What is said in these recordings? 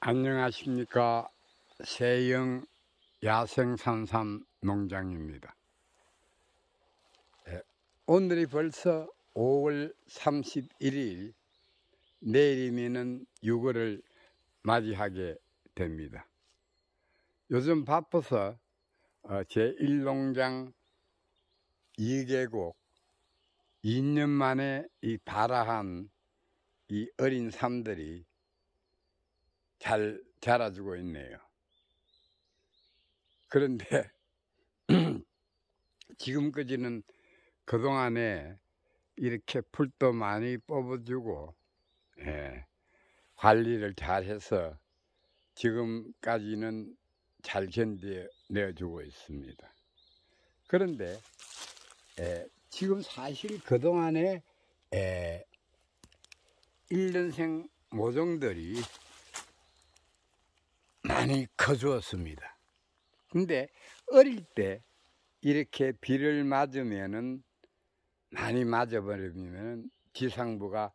안녕하십니까. 세영 야생산삼 농장입니다. 오늘이 벌써 5월 31일, 내일이면 6월을 맞이하게 됩니다. 요즘 바빠서 제 1농장 2계곡 2년 만에 이 발아한 이 어린 삶들이 잘 자라주고 있네요. 그런데 지금까지는 그동안에 이렇게 풀도 많이 뽑아주고 관리를 잘해서 지금까지는 잘 견뎌내주고 있습니다. 그런데 지금 사실 그동안에 1년생 모종들이 많이 커주었습니다. 근데 어릴 때 이렇게 비를 맞으면은 많이 맞아버리면 지상부가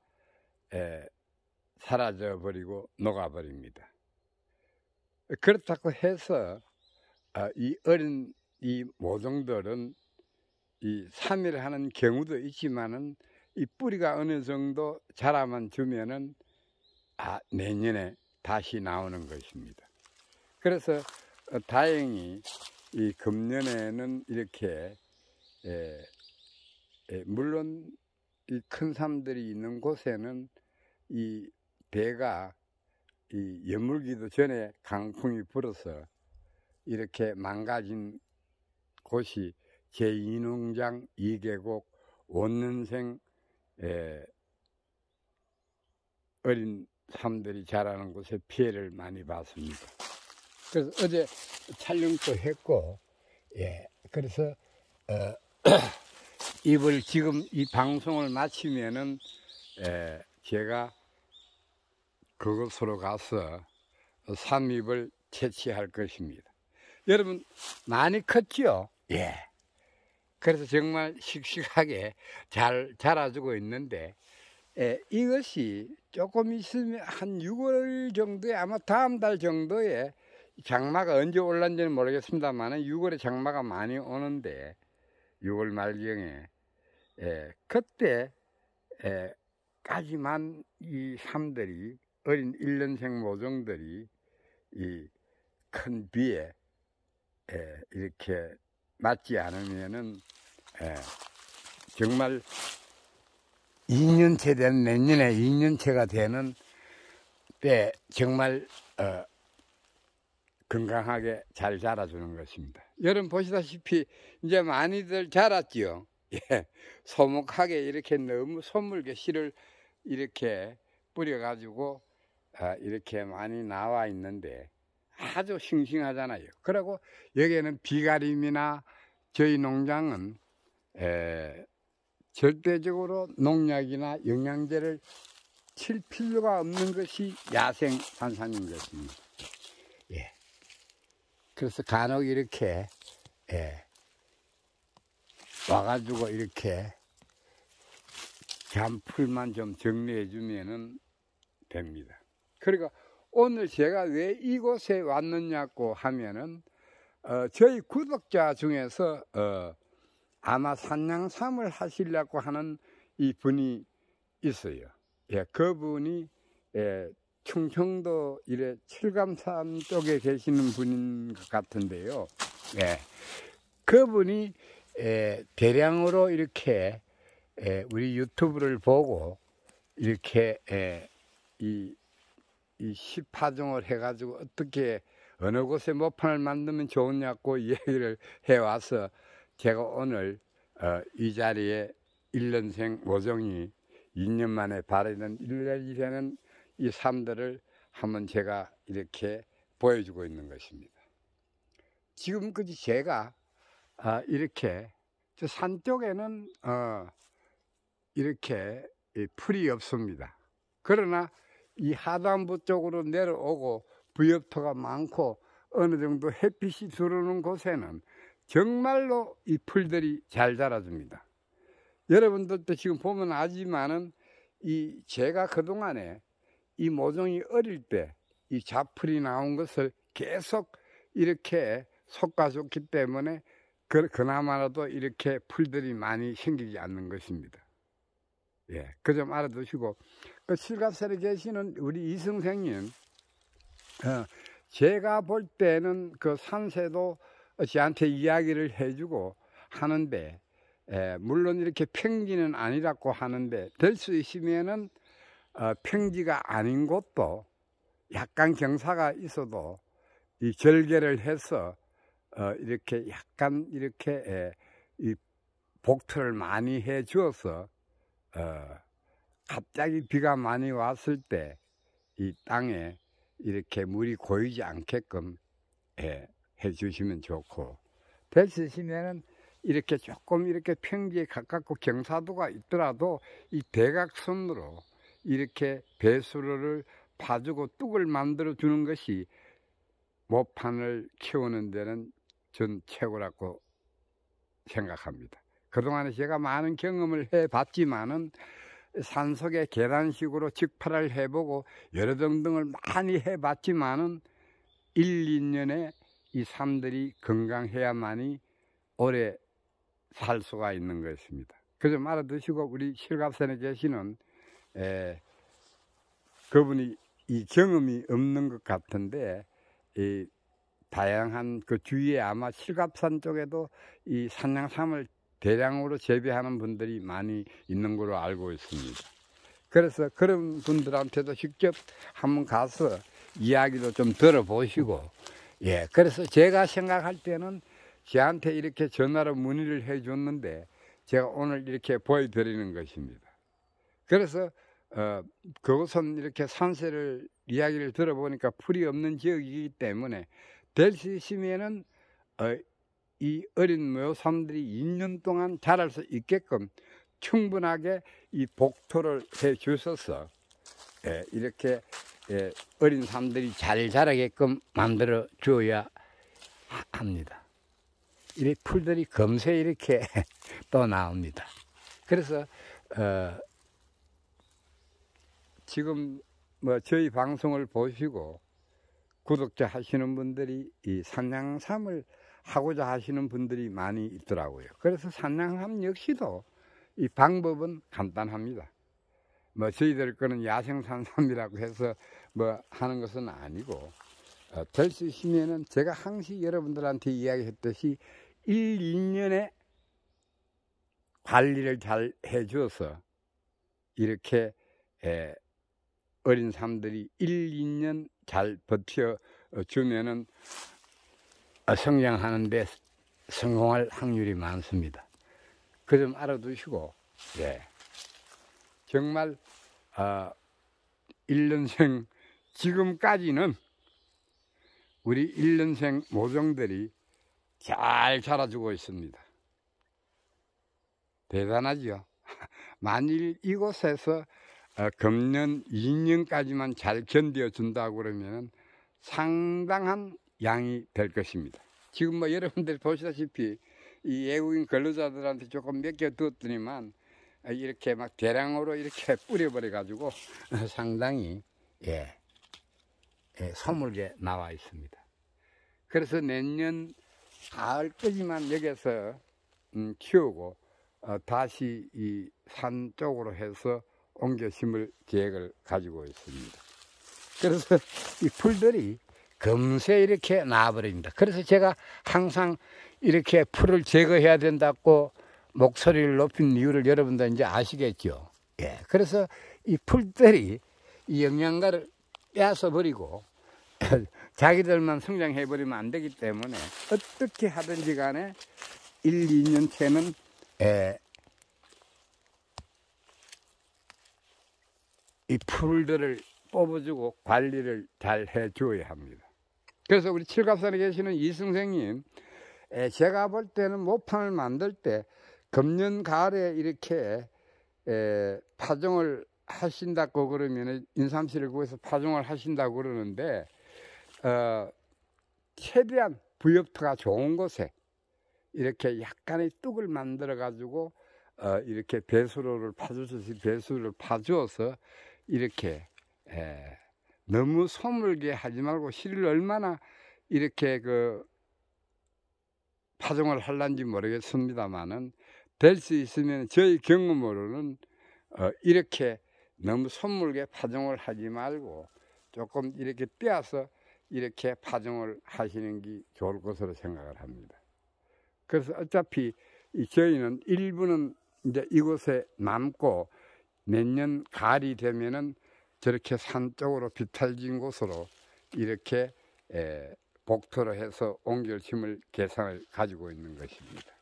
사라져 버리고 녹아 버립니다. 그렇다고 해서 이 어린 이 모종들은 이 3일 하는 경우도 있지만은 이 뿌리가 어느 정도 자라만 주면은 내년에 다시 나오는 것입니다. 그래서 다행히 이 금년에는 이렇게 물론 이 큰 삶들이 있는 곳에는 이 배가 이 여물기도 전에 강풍이 불어서 이렇게 망가진 곳이 제2농장 2계곡 원년생 어린 삶들이 자라는 곳에 피해를 많이 봤습니다. 그래서 어제 촬영도 했고, 그래서 이걸 지금 이 방송을 마치면은 제가 그곳으로 가서 삼입을 채취할 것입니다. 여러분 많이 컸죠? 그래서 정말 씩씩하게 잘 자라주고 있는데 이것이 조금 있으면 한 6월 정도에 아마 다음 달 정도에 장마가 언제 올란지는 모르겠습니다만 6월에 장마가 많이 오는데 6월 말경에 그때 까지만 이 삶들이 어린 1년생 모종들이 이 큰 비에 이렇게 맞지 않으면은 정말 2년째 된 내년에 2년째가 되는 때 정말 건강하게 잘 자라주는 것입니다. 여러분 보시다시피 이제 많이들 자랐지요. 소목하게 이렇게 너무 소물게 씨를 이렇게 뿌려가지고 이렇게 많이 나와 있는데 아주 싱싱하잖아요. 그리고 여기에는 비가림이나 저희 농장은 절대적으로 농약이나 영양제를 칠 필요가 없는 것이 야생 산삼인 것입니다. 그래서 간혹 이렇게 와가지고 이렇게 잔풀만 좀 정리해 주면은 됩니다. 그러니까 오늘 제가 왜 이곳에 왔느냐고 하면은 저희 구독자 중에서 아마 산양삼을 하시려고 하는 이 분이 있어요. 그분이 충청도 이래 칠감산 쪽에 계시는 분인 것 같은데요. 그분이 대량으로 이렇게 우리 유튜브를 보고 이렇게 이 시파종을 해가지고 어떻게 어느 곳에 모판을 만들면 좋으냐고 이야기를 해와서 제가 오늘 이 자리에 1년생 모종이 2년 만에 발효된 1년이 되는 이 삶들을 한번 제가 이렇게 보여주고 있는 것입니다. 지금까지 제가 이렇게 저 산 쪽에는 이렇게 풀이 없습니다. 그러나 이 하단부 쪽으로 내려오고 부엽토가 많고 어느 정도 햇빛이 들어오는 곳에는 정말로 이 풀들이 잘 자라줍니다. 여러분들도 지금 보면 알지만은 이 제가 그동안에 이 모종이 어릴 때 이 자풀이 나온 것을 계속 이렇게 솎아줬기 때문에 그나마라도 이렇게 풀들이 많이 생기지 않는 것입니다. 예, 그 점 알아두시고, 그 칠갑산에 계시는 우리 이 선생님, 제가 볼 때는 그 산세도 저한테 이야기를 해주고 하는데, 물론 이렇게 평지는 아니라고 하는데, 될 수 있으면은 평지가 아닌 곳도 약간 경사가 있어도 이 절개를 해서 이렇게 약간 이렇게 이 복토를 많이 해 주어서 갑자기 비가 많이 왔을 때 이 땅에 이렇게 물이 고이지 않게끔 해 주시면 좋고, 될 수 있으면은 이렇게 조금 이렇게 평지에 가깝고 경사도가 있더라도 이 대각선으로 이렇게 배수로를 파주고 뚝을 만들어 주는 것이 모판을 키우는 데는 전 최고라고 생각합니다. 그동안에 제가 많은 경험을 해봤지만은 산속에 계단식으로 직파를 해보고 여러 등등을 많이 해봤지만은 1, 2년에 이 삶들이 건강해야만이 오래 살 수가 있는 것입니다. 그래서 알아두시고, 우리 칠갑산에 계시는 그분이 이 경험이 없는 것 같은데, 이 다양한 그 주위에 아마 칠갑산 쪽에도 이 산양삼을 대량으로 재배하는 분들이 많이 있는 걸로 알고 있습니다. 그래서 그런 분들한테도 직접 한번 가서 이야기도 좀 들어보시고, 예, 그래서 제가 생각할 때는 저한테 이렇게 전화로 문의를 해 줬는데 제가 오늘 이렇게 보여드리는 것입니다. 그래서 그곳은 이렇게 산세를 이야기를 들어보니까 풀이 없는 지역이기 때문에 될 수 있으면은 이 어린 묘삼들이 2년 동안 자랄 수 있게끔 충분하게 이 복토를 해 주셔서 이렇게 어린 삶들이 잘 자라게끔 만들어 줘야 합니다. 이 풀들이 금세 이렇게 또 나옵니다. 그래서 지금 뭐 저희 방송을 보시고 구독자 하시는 분들이 이 산양삼을 하고자 하시는 분들이 많이 있더라고요. 그래서 산양삼 역시도 이 방법은 간단합니다. 뭐 저희들 거는 야생산삼이라고 해서 뭐 하는 것은 아니고, 될 수 있으면은 제가 항상 여러분들한테 이야기했듯이 1, 2년에 관리를 잘 해줘서 이렇게 어린 삶들이 1, 2년 잘 버텨주면은 성장하는데 성공할 확률이 많습니다. 그 점 알아두시고, 예, 정말 1년생 지금까지는 우리 1년생 모종들이 잘 자라주고 있습니다. 대단하죠. 만일 이곳에서 금년 2년까지만 잘 견뎌준다고 그러면 상당한 양이 될 것입니다. 지금 뭐 여러분들 보시다시피 이 외국인 근로자들한테 조금 몇 개 뒀더니만 이렇게 막 대량으로 이렇게 뿌려버려 가지고 상당히 소물게 나와 있습니다. 그래서 내년 가을까지만 여기서 키우고 다시 이 산 쪽으로 해서 옮겨 심을 계획을 가지고 있습니다. 그래서 이 풀들이 금세 이렇게 나와버립니다. 그래서 제가 항상 이렇게 풀을 제거해야 된다고 목소리를 높인 이유를 여러분들 이제 아시겠죠. 예. 그래서 이 풀들이 이 영양가를 빼앗아 버리고 자기들만 성장해 버리면 안 되기 때문에 어떻게 하든지 간에 1, 2년 채는 이 풀들을 뽑아주고 관리를 잘 해줘야 합니다. 그래서 우리 칠갑산에 계시는 이 선생님, 제가 볼 때는 모판을 만들 때 금년 가을에 이렇게 파종을 하신다고 그러면 인삼씨를 구해서 파종을 하신다고 그러는데 최대한 부엽토가 좋은 곳에 이렇게 약간의 뚝을 만들어 가지고 이렇게 배수로를 파주어서 이렇게 너무 소물게 하지 말고 실을 얼마나 이렇게 파종을 할란지 모르겠습니다만은 될 수 있으면 저희 경험으로는 이렇게 너무 소물게 파종을 하지 말고 조금 이렇게 떼어서 이렇게 파종을 하시는 게 좋을 것으로 생각을 합니다. 그래서 어차피 저희는 일부는 이제 이곳에 남고 내년 가을이 되면은 저렇게 산 쪽으로 비탈진 곳으로 이렇게 복토로 해서 옮길 심을 계획을 가지고 있는 것입니다.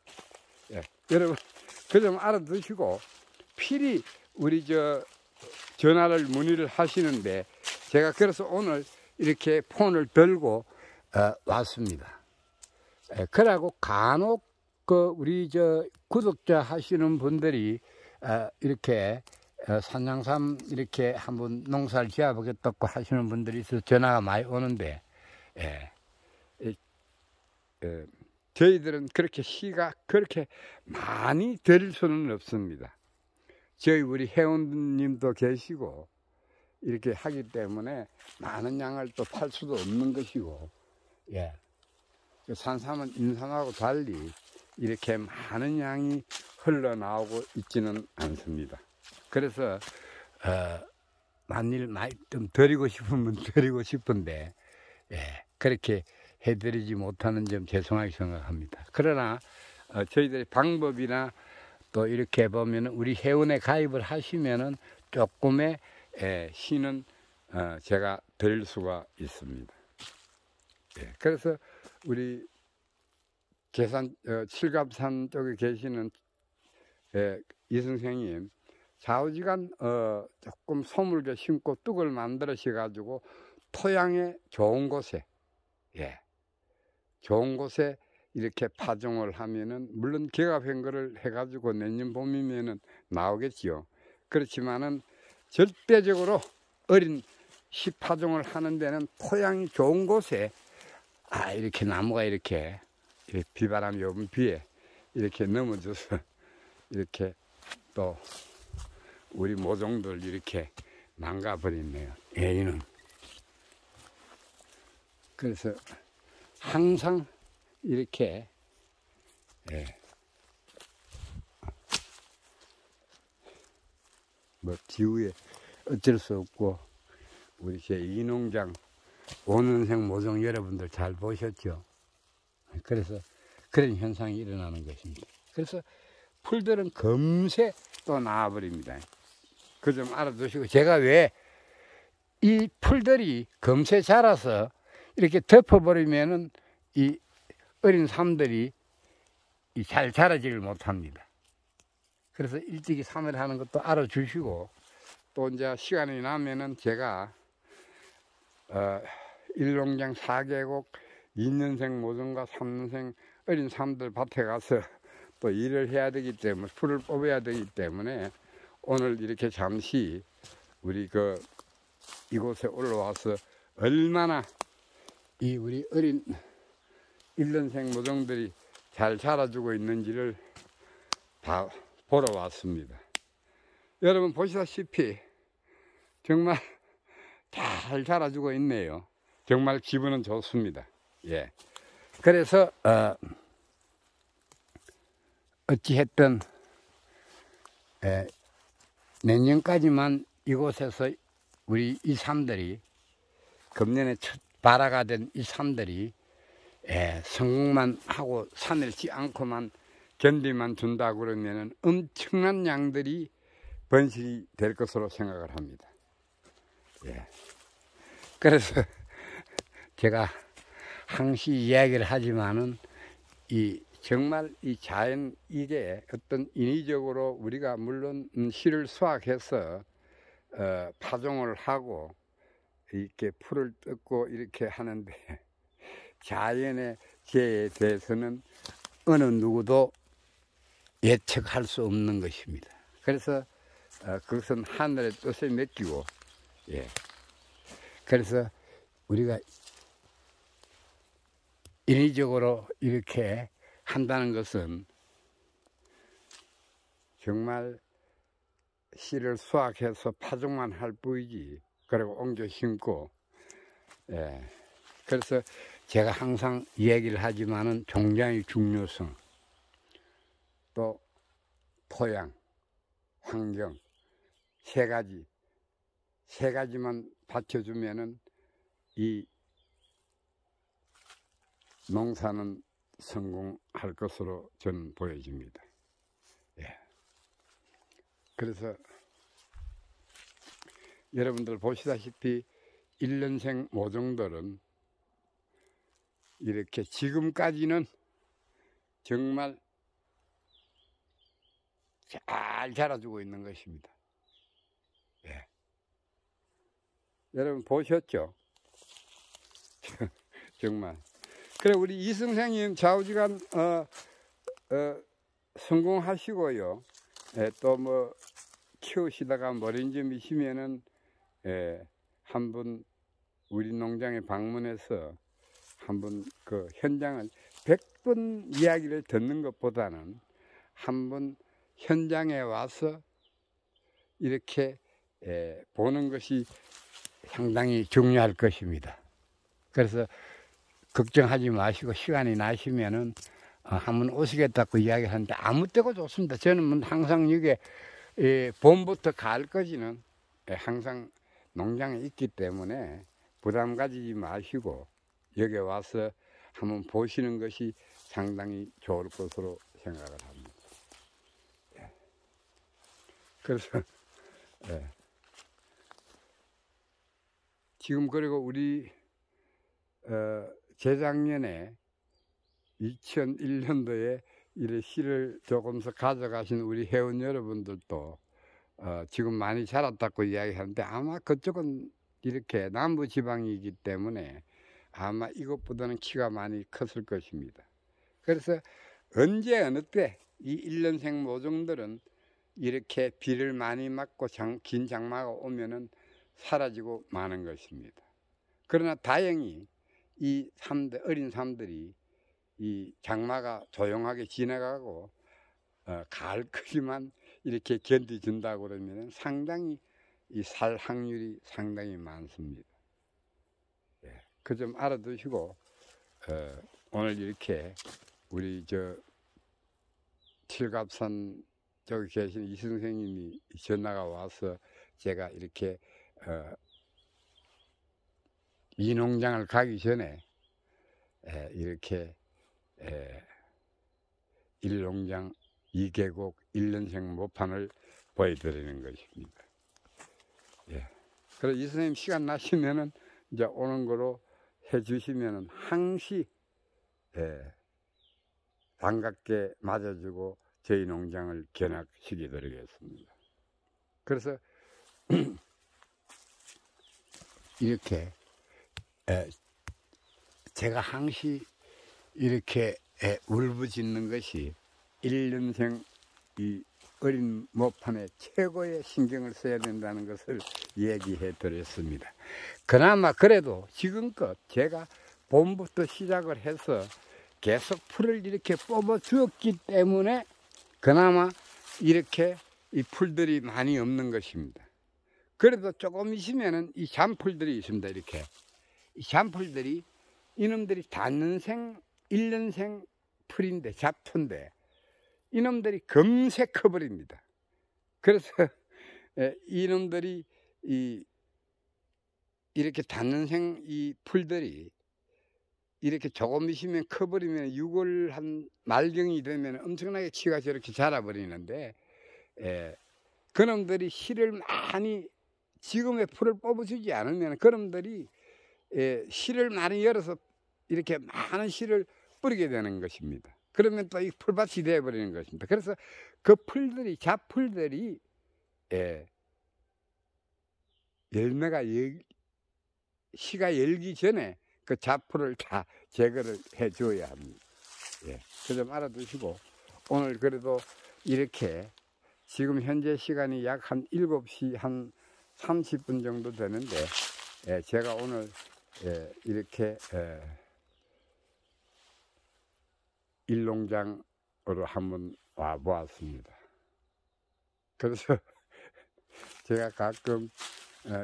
예, 여러분 그 점 알아두시고 필히 우리 전화를 문의를 하시는데 제가 그래서 오늘 이렇게 폰을 들고 왔습니다. 그러고 간혹 우리 구독자 하시는 분들이 이렇게 산양삼 이렇게 한번 농사를 지어보겠다고 하시는 분들이 있어서 전화가 많이 오는데 저희들은 그렇게 시가 그렇게 많이 드릴 수는 없습니다. 저희 우리 회원님도 계시고 이렇게 하기 때문에 많은 양을 또 팔 수도 없는 것이고, 산삼은 인삼하고 달리 이렇게 많은 양이 흘러나오고 있지는 않습니다. 그래서 만일 많이 좀 드리고 싶으면 드리고 싶은데 그렇게 해드리지 못하는 점 죄송하게 생각합니다. 그러나 저희들의 방법이나 또 이렇게 보면 우리 회원에 가입을 하시면은 조금의 시는 제가 드릴 수가 있습니다. 그래서 우리 칠갑산 쪽에 계시는 이 선생님 좌우지간 조금 소물게 심고 뚝을 만들으셔 가지고 토양에 좋은 곳에 좋은 곳에 이렇게 파종을 하면은 물론 개갑한 거를 해가지고 내년 봄이면은 나오겠지요. 그렇지만은 절대적으로 어린 씨 파종을 하는 데는 토양이 좋은 곳에 이렇게 나무가 이렇게 비바람이 오면 비에 이렇게 넘어져서 이렇게 또 우리 모종들 이렇게 망가버리네요. 이는 그래서 항상 이렇게 기후에 어쩔 수 없고 우리 제 이농장 5년생 모종 여러분들 잘 보셨죠? 그래서 그런 현상이 일어나는 것입니다. 그래서 풀들은 금세 또 나와버립니다. 그 점 알아두시고 제가 왜 이 풀들이 금세 자라서 이렇게 덮어버리면은 이 어린 삶들이 잘 자라지를 못합니다. 그래서 일찍이 삼을 하는 것도 알아주시고 또 이제 시간이 나면은 제가 1농장 4계곡 2년생 모종과 3년생 어린 삶들 밭에 가서 또 일을 해야 되기 때문에 풀을 뽑아야 되기 때문에 오늘 이렇게 잠시 우리 이곳에 올라와서 얼마나 이 우리 어린 1년생 모종들이 잘 자라주고 있는지를 보러 왔습니다. 여러분 보시다시피 정말 잘 자라주고 있네요. 정말 기분은 좋습니다. 그래서 어찌했든 내년까지만 이곳에서 우리 이 삶들이 금년에 첫 발화가 된 이 삶들이 성공만 하고 사늘지 않고만 견디만 준다 그러면은 엄청난 양들이 번식이 될 것으로 생각을 합니다. 그래서 제가 항시 이야기를 하지만은 정말 이 자연 이게 어떤 인위적으로 우리가 물론 씨를 수확해서 파종을 하고 이렇게 풀을 뜯고 이렇게 하는데 자연의 재해에 대해서는 어느 누구도 예측할 수 없는 것입니다. 그래서 그것은 하늘의 뜻에 맡기고 그래서 우리가 인위적으로 이렇게 한다는 것은 정말 씨를 수확해서 파종만 할 뿐이지 그리고 옮겨 심고, 예. 그래서 제가 항상 얘기를 하지만은 종자의 중요성, 또 토양, 환경, 세 가지만 받쳐주면은 이 농사는 성공할 것으로 저는 보여집니다. 예. 그래서 여러분들 보시다시피 1년생 모종들은 이렇게 지금까지는 정말 잘 자라주고 있는 것입니다. 예. 여러분 보셨죠? 정말. 그래 우리 이승생님 좌우지간 성공하시고요. 예, 또 뭐 키우시다가 머린 점 있으면은 한번 우리 농장에 방문해서 한번 그 현장을 100번 이야기를 듣는 것보다는 한번 현장에 와서 이렇게 보는 것이 상당히 중요할 것입니다. 그래서 걱정하지 마시고 시간이 나시면은 한번 오시겠다고 이야기하는데 아무 때고 좋습니다. 저는 항상 이게 봄부터 가을까지는 항상 농장에 있기 때문에 부담 가지지 마시고 여기 와서 한번 보시는 것이 상당히 좋을 것으로 생각을 합니다. 그래서 지금 그리고 우리 재작년에 2001년도에 이 씨를 조금씩 가져가신 우리 회원 여러분들도 지금 많이 자랐다고 이야기하는데 아마 그쪽은 이렇게 남부 지방이기 때문에 아마 이것보다는 키가 많이 컸을 것입니다. 그래서 언제 어느 때 이 1년생 모종들은 이렇게 비를 많이 맞고 긴 장마가 오면은 사라지고 마는 것입니다. 그러나 다행히 이 어린 삶들이 이 장마가 조용하게 지나가고 가을까지만 이렇게 견디준다고 그러면 상당히 이 살 확률이 상당히 많습니다. 예, 그 점 알아두시고 오늘 이렇게 우리 저 칠갑산 저기 계신 이 선생님이 전화가 와서 제가 이렇게 이 농장을 가기 전에 이렇게 일농장 2계곡 1년생 모판을 보여드리는 것입니다. 예. 그래서 이 선생님 시간 나시면은 이제 오는 거로 해주시면은 항시 반갑게 맞아주고 저희 농장을 견학시켜 드리겠습니다. 그래서 이렇게 제가 항시 이렇게 울부짖는 것이 1년생 이 어린 모판에 최고의 신경을 써야 된다는 것을 얘기해 드렸습니다. 그나마 그래도 지금껏 제가 봄부터 시작을 해서 계속 풀을 이렇게 뽑아 주었기 때문에 그나마 이렇게 이 풀들이 많이 없는 것입니다. 그래도 조금 있으면은 이 잔풀들이 있습니다. 이렇게 이 잔풀들이 이놈들이 단년생 1년생 풀인데 잡초인데 이놈들이 금세 커버립니다. 그래서 이놈들이 이렇게 단년생 이 풀들이 이렇게 조금 있으면 커버리면 6월 한 말경이 되면 엄청나게 키가 저렇게 자라버리는데 그놈들이 씨를 많이 지금의 풀을 뽑아주지 않으면 그놈들이 씨를 많이 열어서 이렇게 많은 씨를 뿌리게 되는 것입니다. 그러면 또 이 풀밭이 되어버리는 것입니다. 그래서 그 풀들이 잡풀들이 열매가 씨가 열기 전에 그 잡풀을 다 제거를 해줘야 합니다. 예, 그 점 알아두시고 오늘 그래도 이렇게 지금 현재 시간이 약 한 7시 한 30분 정도 되는데 제가 오늘 이렇게 일농장으로 한번 와 보았습니다. 그래서 제가 가끔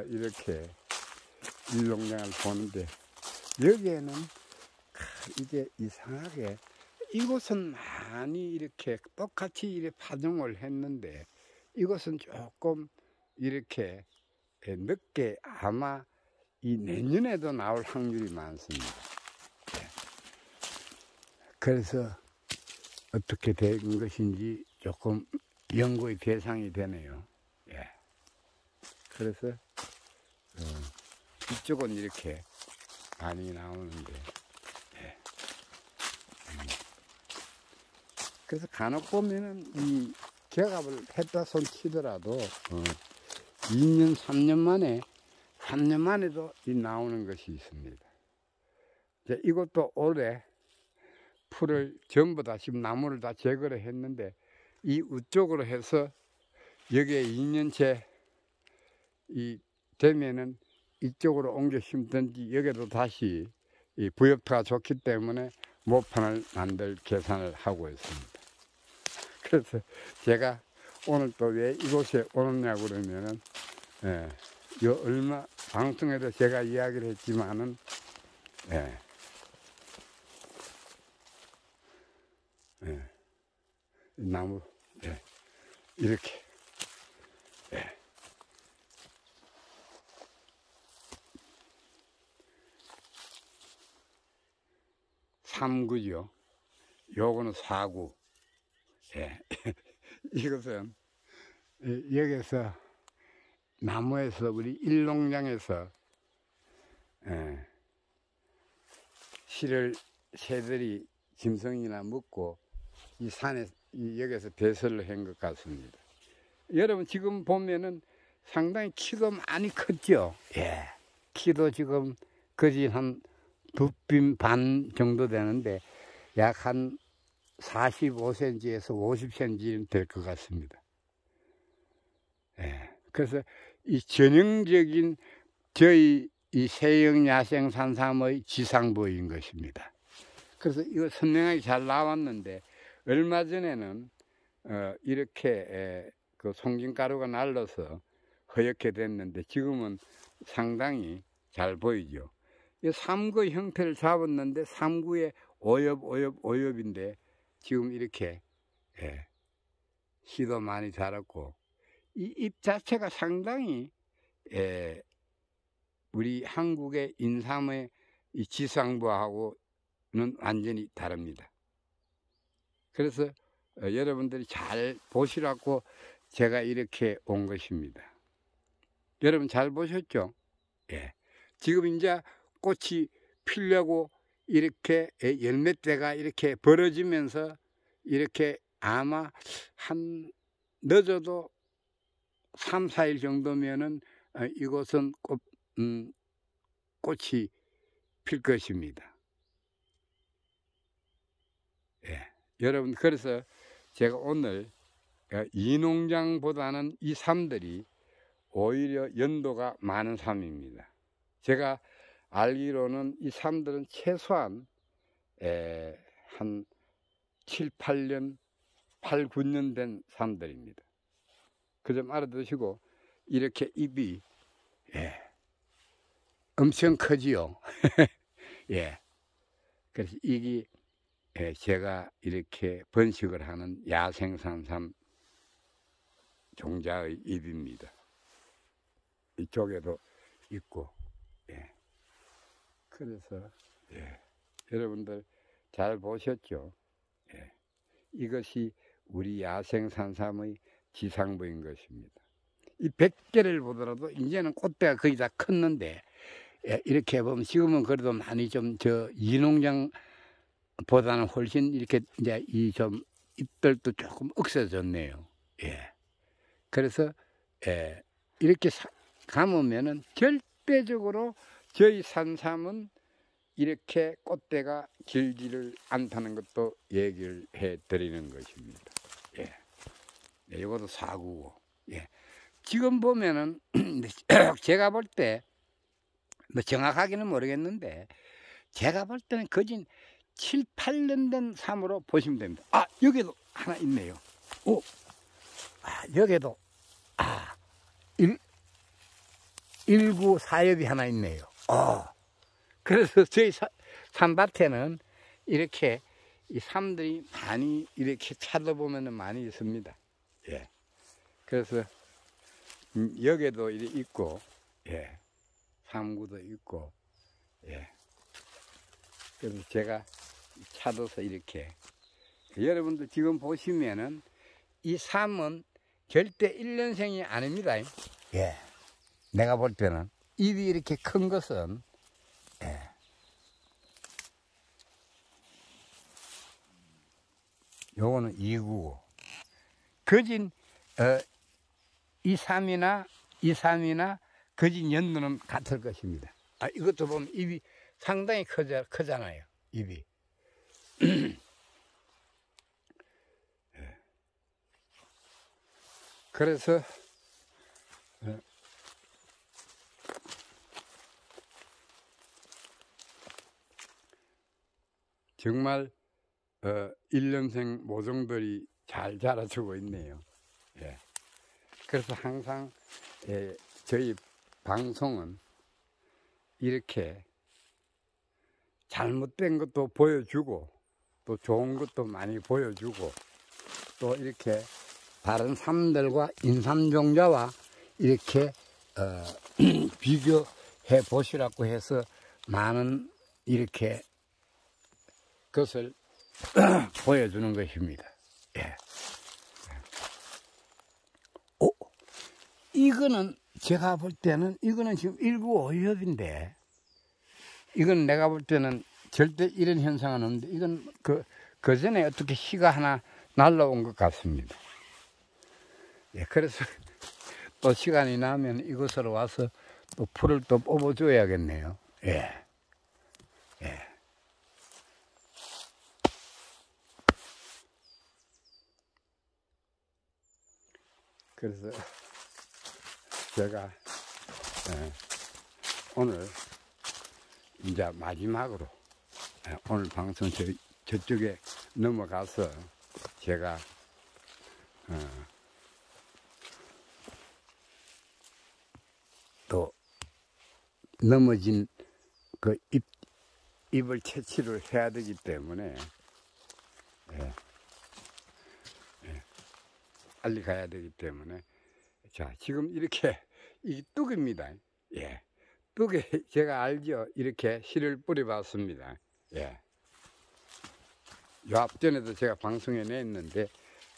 이렇게 일농장을 보는데 여기에는 이게 이상하게 이곳은 많이 이렇게 똑같이 이렇게 파종을 했는데 이것은 조금 이렇게 늦게 아마 이 내년에도 나올 확률이 많습니다. 예. 그래서 어떻게 된 것인지 조금 연구의 대상이 되네요. 예. 그래서 이쪽은 이렇게 많이 나오는데 예. 그래서 간혹 보면은 이 개갑을 했다 손 치더라도 2년 3년 만에도 이 나오는 것이 있습니다. 이제 이것도 올해 풀을 전부 다 지금 나무를 다 제거를 했는데 이 우쪽으로 해서 여기에 2년째 이 되면은 이쪽으로 옮겨 심든지 여기도 다시 이 부엽토가 좋기 때문에 모판을 만들 계산을 하고 있습니다. 그래서 제가 오늘 또 왜 이곳에 오느냐고 그러면은 요 얼마 방송에도 제가 이야기를 했지만은 나무 이렇게 삼구죠. 요거는 사구. 이것은 여기서 나무에서 우리 일농장에서 실을 새들이 짐승이나 먹고 이 산에 여기서 배설을 한 것 같습니다. 여러분 지금 보면은 상당히 키도 많이 컸죠. 예. 키도 지금 거의 한 2뼘 반 정도 되는데 약 한 45cm에서 50cm 될 것 같습니다. 예. 그래서 이 전형적인 저희 이 세형 야생 산삼의 지상부인 것입니다. 그래서 이거 선명하게 잘 나왔는데 얼마 전에는 이렇게 그 송진가루가 날라서 허옇게 됐는데 지금은 상당히 잘 보이죠. 이 삼구 형태를 잡았는데 삼구의 오엽인데 지금 이렇게 씨도 많이 자랐고 이 잎 자체가 상당히 우리 한국의 인삼의 이 지상부하고는 완전히 다릅니다. 그래서 여러분들이 잘 보시라고 제가 이렇게 온 것입니다. 여러분 잘 보셨죠? 예. 지금 이제 꽃이 피려고 이렇게 열매대가 이렇게 벌어지면서 이렇게 아마 한 늦어도 3, 4일 정도면은 이곳은 꽃이 필 것입니다. 예. 여러분 그래서 제가 오늘 이 농장보다는 이 삶들이 오히려 연도가 많은 삶입니다. 제가 알기로는 이 삶들은 최소한 한 7, 8년, 8, 9년 된 삶들입니다. 그 점 알아두시고 이렇게 잎이 엄청 크지요. 예. 그래서 이게 제가 이렇게 번식을 하는 야생산삼 종자의 잎입니다. 이쪽에도 있고, 그래서 여러분들 잘 보셨죠? 이것이 우리 야생산삼의 지상부인 것입니다. 이 100개를 보더라도 이제는 꽃대가 거의 다 컸는데 이렇게 보면 지금은 그래도 많이 좀 이 농장보다는 훨씬 이렇게 이제 이 좀 잎들도 조금 억세졌네요. 그래서 이렇게 감으면은 절대적으로 저희 산삼은 이렇게 꽃대가 길지를 않다는 것도 얘기를 해 드리는 것입니다. 이것도 사구고. 지금 보면은 제가 볼 때 뭐 정확하게는 모르겠는데 제가 볼 때는 거진 7, 8년 된 삶으로 보시면 됩니다. 아, 여기도 하나 있네요. 오, 여기도 19 사엽이 하나 있네요. 그래서 저희 산밭에는 이렇게 이 삼들이 많이 이렇게 찾아보면 많이 있습니다. 예. 그래서 여기도 이렇게 있고, 예. 삼구도 있고, 예. 그래서 제가 찾아서 이렇게. 여러분들 지금 보시면은 이 삼은 절대 1년생이 아닙니다. 예. 내가 볼 때는 입이 이렇게 큰 것은, 예. 요거는 2구고, 거진, 이 삼이나 거진 연도는 같을 것입니다. 이것도 보면 입이 상당히 크잖아요. 입이. 그래서 정말 1년생 모종들이 잘 자라주고 있네요. 예. 그래서 항상 저희 방송은 이렇게 잘못된 것도 보여주고 또 좋은 것도 많이 보여주고 또 이렇게 다른 삼들과 인삼종자와 이렇게 비교해 보시라고 해서 많은 이렇게 것을 보여주는 것입니다. 예. 이거는 제가 볼 때는 이거는 지금 1955협인데 이건 내가 볼 때는 절대 이런 현상은 없는데 이건 그 전에 어떻게 씨가 하나 날라온 것 같습니다. 예, 그래서 또 시간이 나면 이곳으로 와서 또 풀을 또 뽑아줘야겠네요. 예. 예. 그래서 제가 오늘 이제 마지막으로 오늘 방송 저쪽에 넘어가서 제가 또 넘어진 그 잎을 채취를 해야 되기 때문에 빨리 가야 되기 때문에 자 지금 이렇게 이 뚝입니다. 예, 뚝에 제가 알죠. 이렇게 씨를 뿌려봤습니다. 예, 요 앞전에도 제가 방송에 냈는데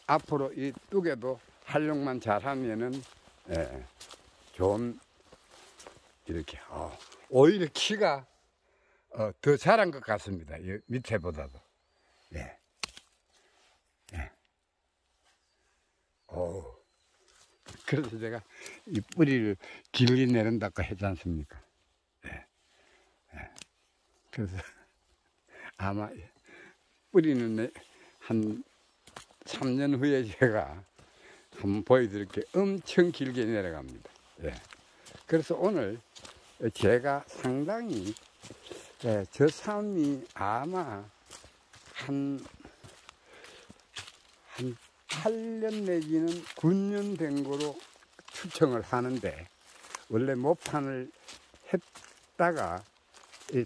앞으로 이 뚝에도 활용만 잘하면은 좋은 이렇게 오히려 키가 더 자란 것 같습니다. 이 밑에보다도. 예. 예. 그래서 제가 이 뿌리를 길게 내린다고 했지 않습니까? 예. 예. 그래서 아마 뿌리는 한 3년 후에 제가 한번 보여드릴게요. 엄청 길게 내려갑니다. 예. 그래서 오늘 제가 상당히 저 삶이 아마 한 8년 내지는 9년 된 거로 추정을 하는데 원래 모판을 했다가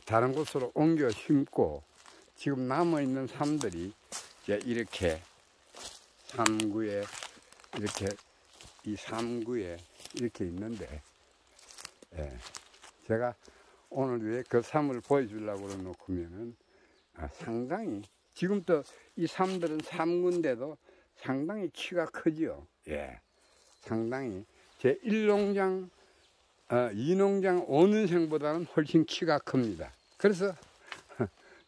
다른 곳으로 옮겨 심고 지금 남아있는 삶들이 이렇게 3구에 이렇게 이 3구에 이렇게 있는데 제가 오늘 왜 그 삶을 보여주려고 그러놓고면은 상당히 지금도 이 삶들은 3구인데도 상당히 키가 크죠. 예, 상당히 제 1농장, 2농장, 5년생보다는 훨씬 키가 큽니다. 그래서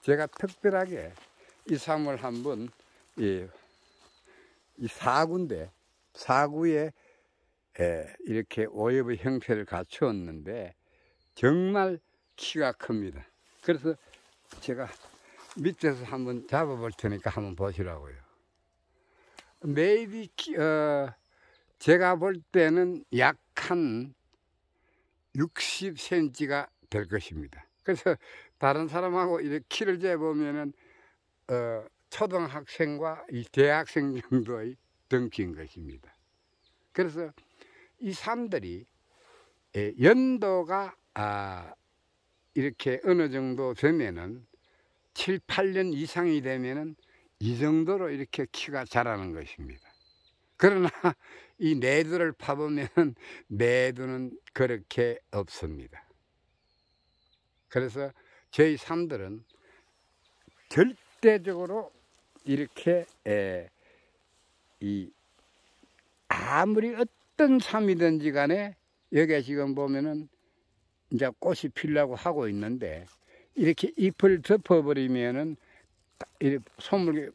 제가 특별하게 이 삶을 한번 이 4구인데 4구에 이렇게 오엽의 형태를 갖추었는데 정말 키가 큽니다. 그래서 제가 밑에서 한번 잡아볼 테니까 한번 보시라고요. 메이비 제가 볼 때는 약 한 60cm가 될 것입니다. 그래서 다른 사람하고 이렇게 키를 재보면은 초등학생과 이 대학생 정도의 덩치인 것입니다. 그래서 이 삶들이 연도가 이렇게 어느 정도 되면은 7, 8년 이상이 되면은 이 정도로 이렇게 키가 자라는 것입니다. 그러나 이 내두를 파보면 내두는 그렇게 없습니다. 그래서 저희 삶들은 절대적으로 이렇게 아무리 어떤 삶이든지 간에 여기에 지금 보면은 이제 꽃이 피려고 하고 있는데 이렇게 잎을 덮어버리면은 이렇게 소물이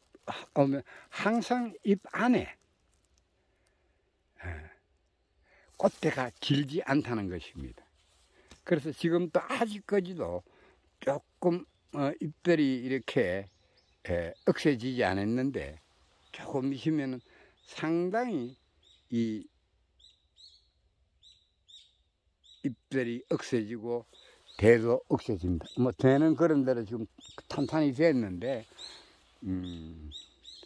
오면 항상 잎 안에 꽃대가 길지 않다는 것입니다. 그래서 지금도 아직까지도 조금 잎들이 이렇게 억세지지 않았는데 조금 있으면 상당히 이 잎들이 억세지고 대도 억세집니다. 뭐 대는 그런 대로 지금 탄탄히 됐는데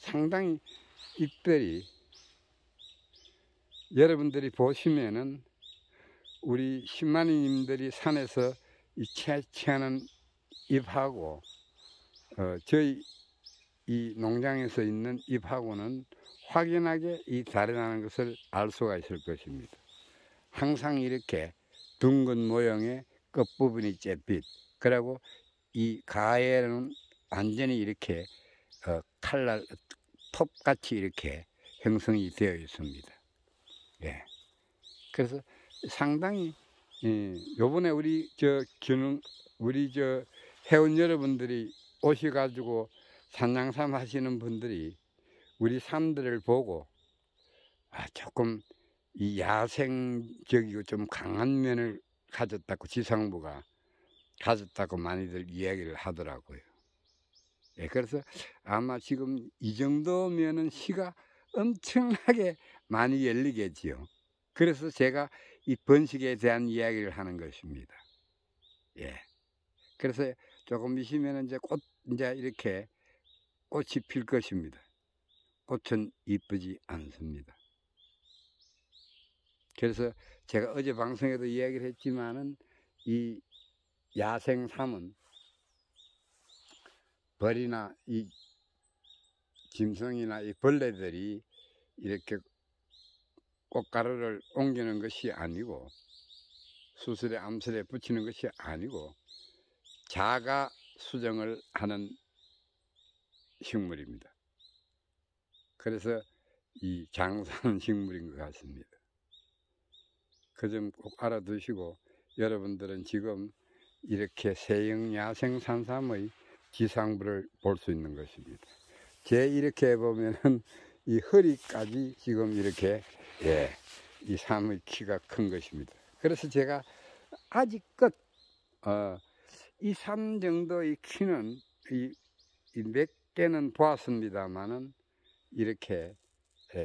상당히 잎들이 여러분들이 보시면은 우리 신마니님들이 산에서 이 채취하는 잎하고 저희 이 농장에서 있는 잎하고는 확연하게 이 다르다는 것을 알 수가 있을 것입니다. 항상 이렇게 둥근 모형의 끝부분이 잿빛, 그리고 이 가에는 완전히 이렇게 칼날 톱같이 이렇게 형성이 되어 있습니다. 예. 그래서 상당히 요번에 우리 회원 여러분들이 오셔가지고 산양삼 하시는 분들이 우리 삶들을 보고 조금 이 야생적이고 좀 강한 면을 가졌다고 지상부가 가졌다고 많이들 이야기를 하더라고요. 예, 그래서 아마 지금 이 정도면은 시가 엄청나게 많이 열리겠지요. 그래서 제가 이 번식에 대한 이야기를 하는 것입니다. 예. 그래서 조금 있으면 이제 이제 이렇게 꽃이 필 것입니다. 꽃은 이쁘지 않습니다. 그래서 제가 어제 방송에도 이야기를 했지만은 이 야생삼은 벌이나 이 짐승이나 이 벌레들이 이렇게 꽃가루를 옮기는 것이 아니고 수술에 암술에 붙이는 것이 아니고 자가 수정을 하는 식물입니다. 그래서 이 장사하는 식물인 것 같습니다. 그 점 꼭 알아두시고 여러분들은 지금 이렇게 세영 야생 산삼의 지상부를 볼 수 있는 것입니다. 제 이렇게 보면은 이 허리까지 지금 이렇게 이 삼의 키가 큰 것입니다. 그래서 제가 아직껏 이 삼 정도의 키는 몇 개는 보았습니다만은 이렇게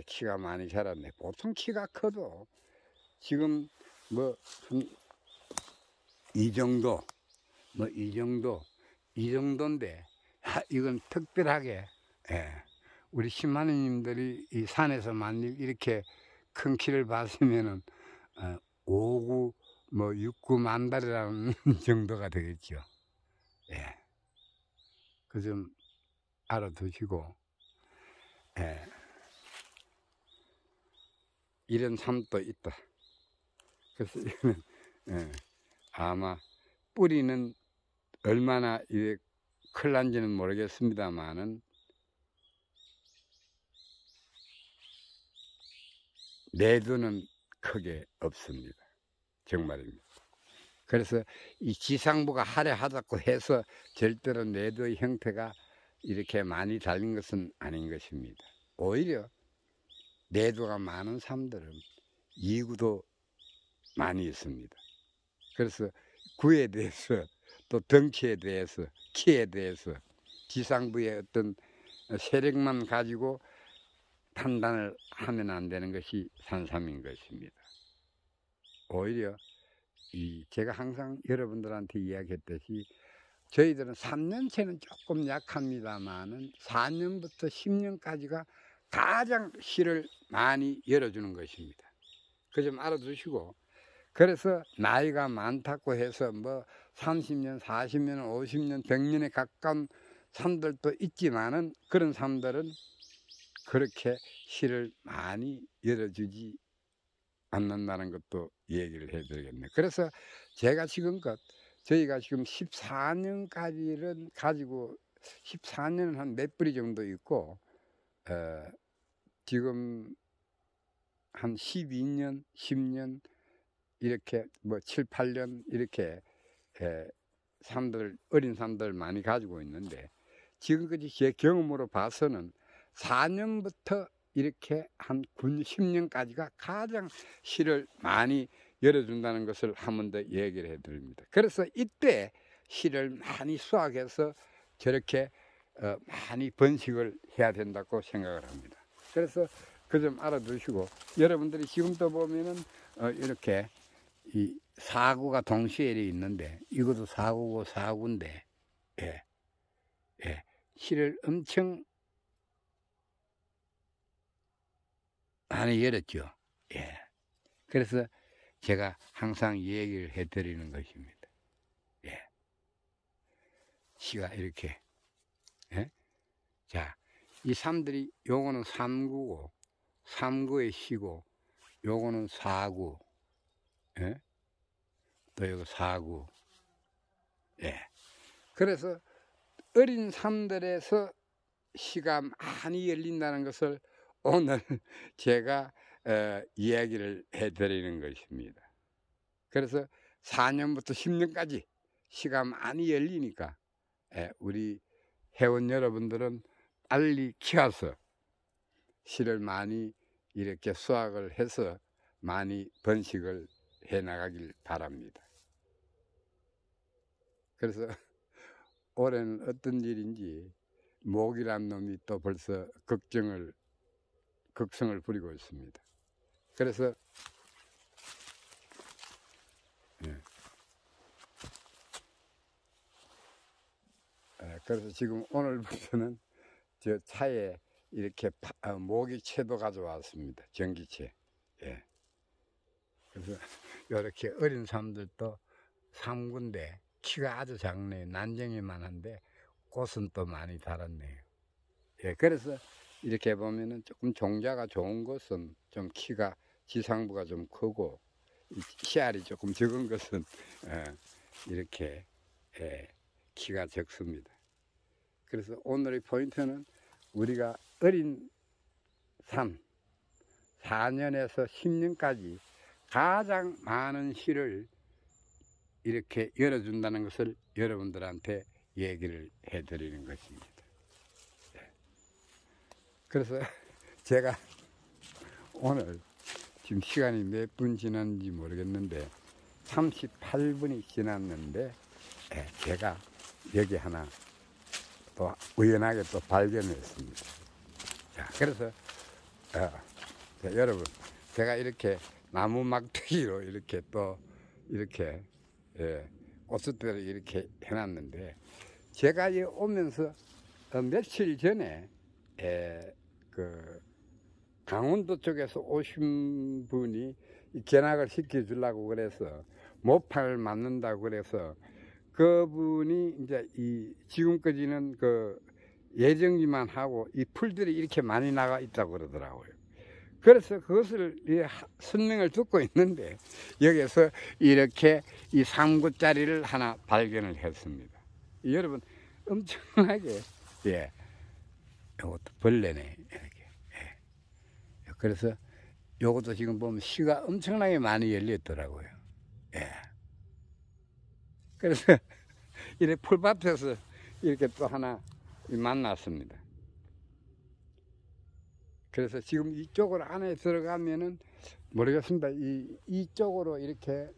키가 많이 자랐네. 보통 키가 커도 지금 뭐 이 정도 이 정도인데 이건 특별하게 우리 신마님들이 이 산에서 만일 이렇게 큰 키를 봤으면은 5구 뭐 6구 만달이라는 정도가 되겠죠. 예. 그 점 알아두시고 이런 삶도 있다. 그래서 이거는 아마 뿌리는 얼마나 클난지는 모르겠습니다만은 내두는 크게 없습니다. 정말입니다. 그래서 이 지상부가 화려하다고 해서 절대로 내두의 형태가 이렇게 많이 달린 것은 아닌 것입니다. 오히려 내두가 많은 삶들은 이구도 많이 있습니다. 그래서 구에 대해서 또 덩치에 대해서 키에 대해서 지상부의 어떤 세력만 가지고 판단을 하면 안 되는 것이 산삼인 것입니다. 오히려 제가 항상 여러분들한테 이야기했듯이 저희들은 3년째는 조금 약합니다만은 4년부터 10년까지가 가장 실을 많이 열어주는 것입니다. 그 점 알아두시고, 그래서 나이가 많다고 해서 뭐 30년, 40년, 50년, 100년에 가까운 삶들도 있지만은 그런 삶들은 그렇게 실을 많이 열어주지 않는다는 것도 얘기를 해드리겠네요. 그래서 제가 지금껏 저희가 지금 14년까지는 가지고 14년은 한 몇 뿌리 정도 있고 지금 한 12년, 10년 이렇게 뭐 7, 8년 이렇게 어린 삶들 많이 가지고 있는데 지금까지 제 경험으로 봐서는 4년부터 이렇게 한 9, 10년까지가 가장 실을 많이 열어준다는 것을 한 번 더 얘기를 해드립니다. 그래서 이때 실을 많이 수확해서 저렇게 많이 번식을 해야 된다고 생각을 합니다. 그래서 그 점 알아두시고 여러분들이 지금도 보면은 이렇게 이 사구가 동시에 있는데 이것도 사구고 사구인데 실을 엄청 많이 열었죠. 그래서 제가 항상 얘기를 해드리는 것입니다. 시가 이렇게 자, 이 삼들이 요거는 삼구고 삼구의 시고 요거는 사구 또 요거 사구 그래서 어린 삼들에서 시가 많이 열린다는 것을 오늘 제가 이야기를 해드리는 것입니다. 그래서 4년부터 10년까지 시가 많이 열리니까 우리 회원 여러분들은 빨리 키워서 실을 많이 이렇게 수확을 해서 많이 번식을 해 나가길 바랍니다. 그래서 올해는 어떤 일인지 모기란 놈이 또 벌써 극성을 부리고 있습니다. 그래서 그래서 지금 오늘부터는 저 차에 이렇게 모기채도 가져왔습니다. 전기채. 그래서 이렇게 어린 사람들도 삼군데 키가 아주 작네요. 난쟁이만한데 꽃은 또 많이 달았네요. 그래서 이렇게 보면은 조금 종자가 좋은 것은 좀 키가 지상부가 좀 크고 씨알이 조금 적은 것은 이렇게 키가 적습니다. 그래서 오늘의 포인트는 우리가 어린 삶 4년에서 10년까지 가장 많은 실을 이렇게 열어준다는 것을 여러분들한테 얘기를 해드리는 것입니다. 그래서 제가 오늘 지금 시간이 몇 분 지났는지 모르겠는데 38분이 지났는데 제가 여기 하나 또 우연하게 또 발견했습니다. 자, 그래서 자, 여러분 제가 이렇게 나무 막대기로 이렇게 또 이렇게 꽃숫대를 이렇게 해놨는데 제가 오면서 며칠 전에 그 강원도 쪽에서 오신 분이 견학을 시켜주려고 그래서 모판을 만든다고 그래서 그분이 이제 지금까지는 그 예정지만 하고 이 풀들이 이렇게 많이 나가 있다고 그러더라고요. 그래서 그것을 설명을 듣고 있는데 여기서 이렇게 이 3구짜리를 하나 발견을 했습니다. 여러분 엄청나게 이것도 벌레네 이렇게. 그래서 이것도 지금 보면 씨가 엄청나게 많이 열렸더라고요. 그래서 이렇게 풀밭에서 이렇게 또 하나 만났습니다. 그래서 지금 이쪽으로 안에 들어가면은 모르겠습니다. 이쪽으로 이렇게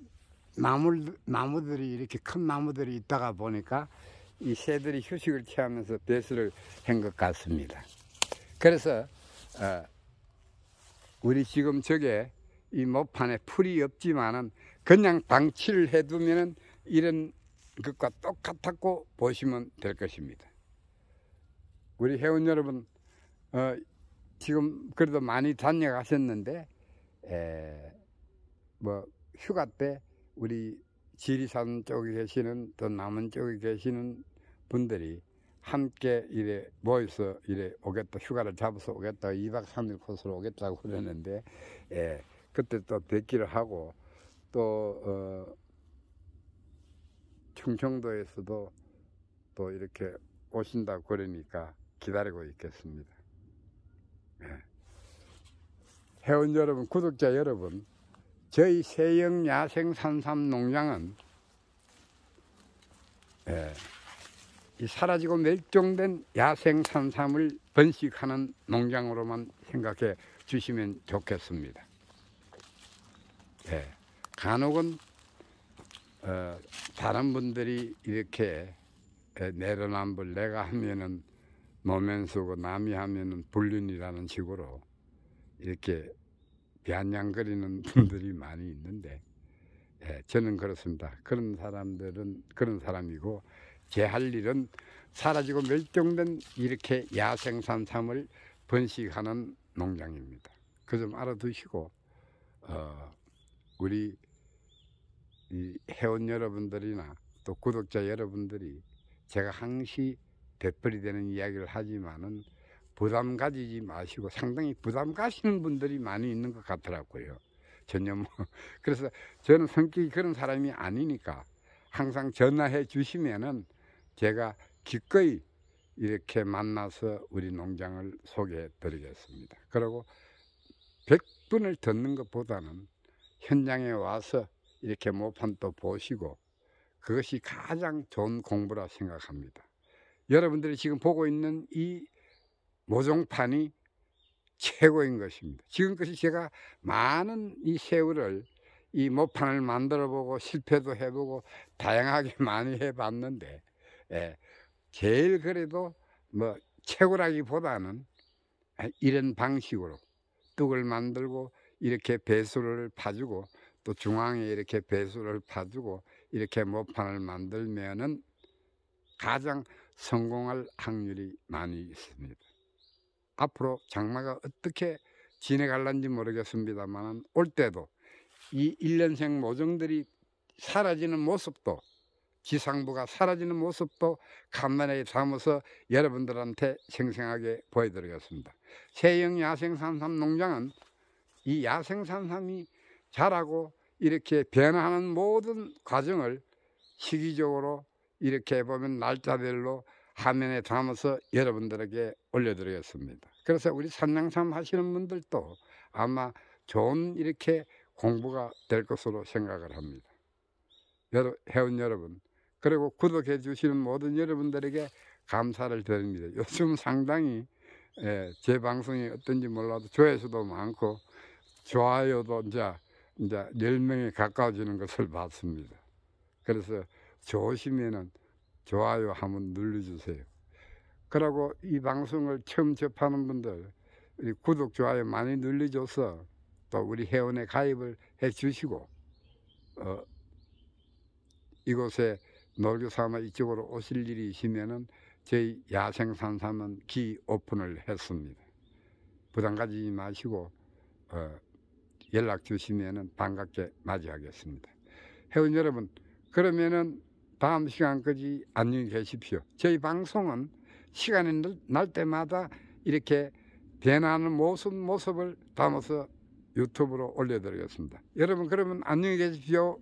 나무들이 이렇게 큰 나무들이 있다가 보니까 이 새들이 휴식을 취하면서 배수를 한 것 같습니다. 그래서 우리 지금 저게 이 모판에 풀이 없지만은 그냥 방치를 해두면은 이런 것과 똑같았고 보시면 될 것입니다. 우리 회원 여러분 지금 그래도 많이 다녀가셨는데 뭐 휴가 때 우리 지리산 쪽에 계시는 또 남원 쪽에 계시는 분들이 함께 이래 모여서 이래 오겠다, 휴가를 잡아서 오겠다, 2박 3일 코스로 오겠다고 그러는데, 예, 그때 또 뵙기를 하고, 또 충청도에서도 또 이렇게 오신다고 그러니까 기다리고 있겠습니다. 예. 회원 여러분, 구독자 여러분, 저희 세영 야생산삼 농장은 이 사라지고 멸종된 야생산삼을 번식하는 농장으로만 생각해 주시면 좋겠습니다. 간혹은 다른 분들이 이렇게 내로남불, 내가 하면은 노면수고 남이 하면은 불륜이라는 식으로 이렇게 비아냥거리는 분들이 많이 있는데, 저는 그렇습니다. 그런 사람들은 그런 사람이고, 제 할 일은 사라지고 멸종된 이렇게 야생산삼을 번식하는 농장입니다. 그 점 알아두시고, 우리 이 회원 여러분들이나 또 구독자 여러분들이 제가 항시 되풀이 되는 이야기를 하지만은 부담 가지지 마시고, 상당히 부담 가시는 분들이 많이 있는 것 같더라고요. 전혀 그래서 저는 성격이 그런 사람이 아니니까 항상 전화해 주시면은 제가 기꺼이 이렇게 만나서 우리 농장을 소개해 드리겠습니다. 그리고 100분을 듣는 것보다는 현장에 와서 이렇게 모판도 보시고, 그것이 가장 좋은 공부라 생각합니다. 여러분들이 지금 보고 있는 이 모종판이 최고인 것입니다. 지금까지 제가 많은 이 새우를, 이 모판을 만들어 보고 실패도 해보고 다양하게 많이 해봤는데, 제일 그래도 뭐 최고라기보다는 이런 방식으로 뚝을 만들고 이렇게 배수를 파주고, 또 중앙에 이렇게 배수를 파주고 이렇게 모판을 만들면은 가장 성공할 확률이 많이 있습니다. 앞으로 장마가 어떻게 지내갈런지 모르겠습니다만, 올 때도 이 1년생 모종들이 사라지는 모습도, 지상부가 사라지는 모습도 간만에 담아서 여러분들한테 생생하게 보여드리겠습니다. 세영 야생산삼 농장은 이 야생산삼이 자라고 이렇게 변화하는 모든 과정을 시기적으로 이렇게 보면 날짜별로 화면에 담아서 여러분들에게 올려드리겠습니다. 그래서 우리 산양삼 하시는 분들도 아마 좋은 이렇게 공부가 될 것으로 생각을 합니다. 회원 여러분, 그리고 구독해 주시는 모든 여러분들에게 감사를 드립니다. 요즘 상당히 제 방송이 어떤지 몰라도 조회수도 많고 좋아요도 이제 10명에 가까워지는 것을 봤습니다. 그래서 좋으시면은 좋아요 한번 눌러주세요. 그리고 이 방송을 처음 접하는 분들, 구독, 좋아요 많이 눌러줘서 또 우리 회원에 가입을 해 주시고, 이곳에 놀교 삼아 이쪽으로 오실 일이 있으면은 저희 야생산삼은 기 오픈을 했습니다. 부담 가지지 마시고 연락 주시면은 반갑게 맞이하겠습니다. 회원 여러분, 그러면은 다음 시간까지 안녕히 계십시오. 저희 방송은 시간이 날 때마다 이렇게 변하는 모습을 담아서 유튜브로 올려드리겠습니다. 여러분, 그러면 안녕히 계십시오.